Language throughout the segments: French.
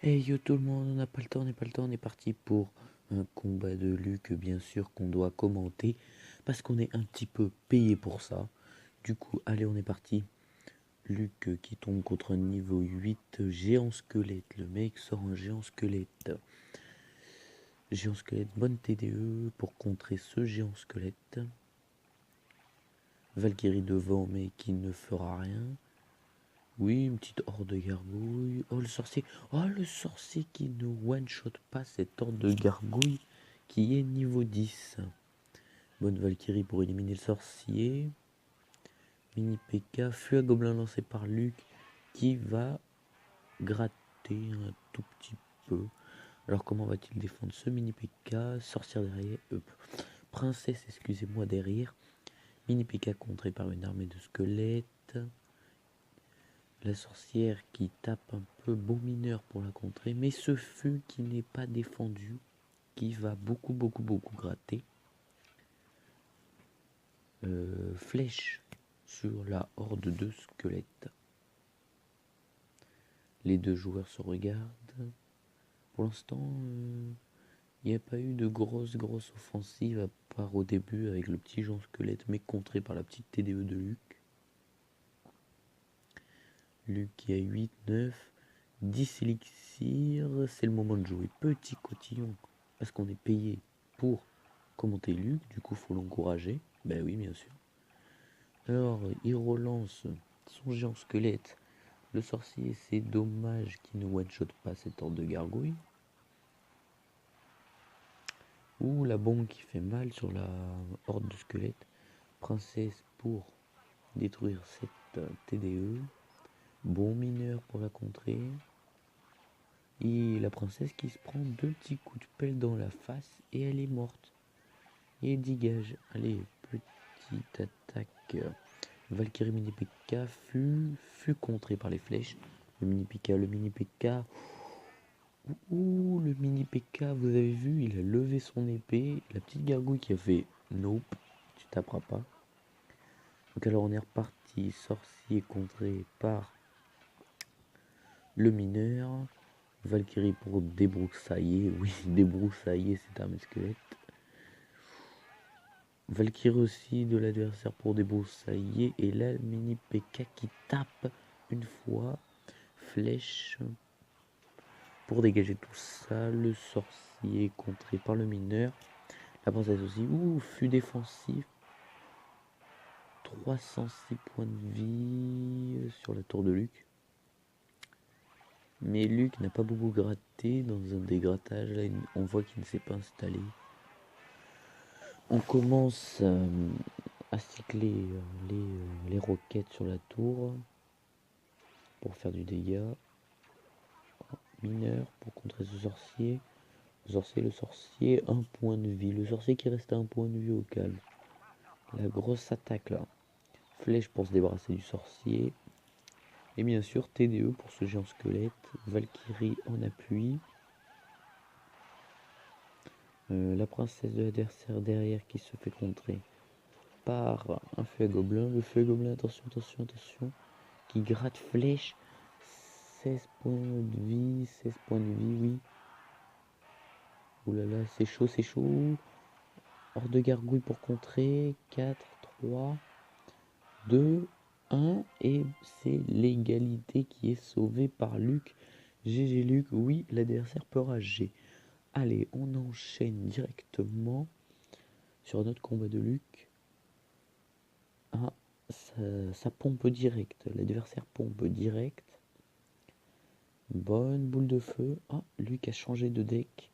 Hey yo tout le monde, on n'a pas le temps, on est parti pour un combat de Luc, bien sûr, qu'on doit commenter, parce qu'on est un petit peu payé pour ça. Du coup, allez, on est parti. Luc qui tombe contre un niveau 8, géant squelette. Le mec sort un géant squelette. Géant squelette, bonne TDE pour contrer ce géant squelette. Valkyrie devant, mais qui ne fera rien. Oui, une petite horde de gargouilles. Oh, le sorcier. Oh, le sorcier qui ne one-shot pas cette horde de gargouilles qui est niveau 10. Bonne Valkyrie pour éliminer le sorcier. Mini PK. Feu à gobelin lancé par Luc qui va gratter un tout petit peu. Alors, comment va-t-il défendre ce mini PK? Sorcière derrière. Princesse, excusez-moi, derrière. Mini PK contré par une armée de squelettes. La sorcière qui tape un peu beau mineur pour la contrer, mais ce feu qui n'est pas défendu, qui va beaucoup gratter. Flèche sur la horde de squelettes. Les deux joueurs se regardent. Pour l'instant, il n'y a pas eu de grosse offensive à part au début avec le petit Jean squelette, mais contré par la petite TDE de Luc. Luc qui a 8, 9, 10 élixirs, c'est le moment de jouer petit cotillon, parce qu'on est payé pour commenter Luc, du coup faut l'encourager, ben oui bien sûr. Alors il relance son géant squelette, le sorcier, c'est dommage qu'il ne one-shot pas cette horde de gargouilles. Ouh, la bombe qui fait mal sur la horde de squelettes. Princesse pour détruire cette TDE. Bon mineur pour la contrer. Et la princesse qui se prend deux petits coups de pelle dans la face et elle est morte. Et elle dégage. Allez, petite attaque. Valkyrie mini PK fut contré par les flèches. Le mini PK. Ouh, le mini PK, vous avez vu, il a levé son épée. La petite gargouille qui a fait nope, tu taperas pas. Donc alors on est reparti. Sorcier contré par le mineur. Valkyrie pour débroussailler. Oui, débroussailler cette arme squelette. Valkyrie aussi de l'adversaire pour débroussailler. Et là, le mini PK qui tape une fois. Flèche pour dégager tout ça. Le sorcier contré par le mineur. La princesse aussi. Ouh, fut défensif. 306 points de vie sur la tour de Luc. Mais Luc n'a pas beaucoup gratté dans un dégrattage. Là, on voit qu'il ne s'est pas installé. On commence à cycler les roquettes sur la tour pour faire du dégât. Mineur pour contrer ce sorcier. Le sorcier, un point de vie. Le sorcier qui reste à un point de vie au calme. La grosse attaque là. Flèche pour se débarrasser du sorcier. Et bien sûr, TDE pour ce géant squelette. Valkyrie en appui. La princesse de l'adversaire derrière qui se fait contrer par un feu à gobelin. Le feu à gobelin, attention. Qui gratte flèche. 16 points de vie, oui. Ouh là là, c'est chaud. Hors de gargouille pour contrer. 4, 3, 2, 1. Et c'est l'égalité qui est sauvée par Luc. GG Luc, oui, l'adversaire peut rager. Allez, on enchaîne directement sur notre combat de Luc. Ah, ça pompe direct. L'adversaire pompe direct. Bonne boule de feu. Ah, Luc a changé de deck.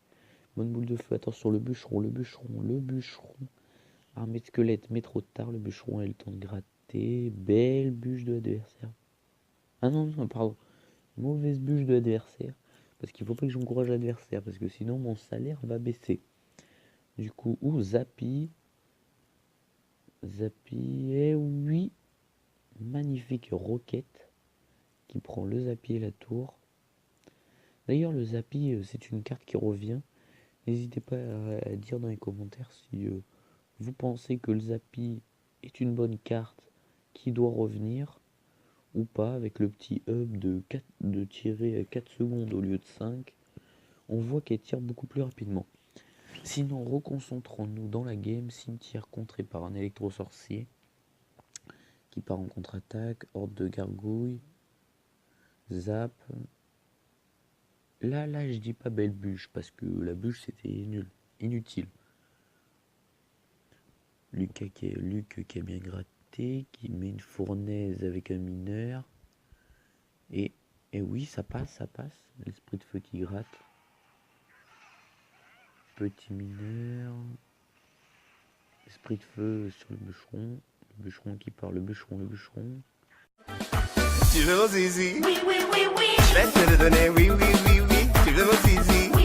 Bonne boule de feu. Attention, le bûcheron. Armée de squelette, mais trop tard. Le bûcheron a eu le temps de gratter. Belle bûche de l'adversaire. Ah non, pardon. Mauvaise bûche de l'adversaire. Parce qu'il faut pas que j'encourage l'adversaire. Parce que sinon, mon salaire va baisser. Du coup, Zappy. Eh oui. Magnifique roquette. Qui prend le Zappy et la tour. D'ailleurs, le Zappy, c'est une carte qui revient. N'hésitez pas à dire dans les commentaires si vous pensez que le Zappi est une bonne carte qui doit revenir ou pas, avec le petit hub de tirer 4 secondes au lieu de 5. On voit qu'elle tire beaucoup plus rapidement. Sinon, reconcentrons-nous dans la game. Cimetière contré par un électro-sorcier qui part en contre-attaque. Horde de gargouilles. Zap. Là, je dis pas belle bûche parce que la bûche c'était nul, inutile. Luc qui a bien gratté, qui met une fournaise avec un mineur. Et oui, ça passe. L'esprit de feu qui gratte. Petit mineur. Esprit de feu sur le bûcheron. Le bûcheron qui part, le bûcheron. Tu veux mon zizi? Oui. Je vais te le donner, oui. Tu veux mon zizi?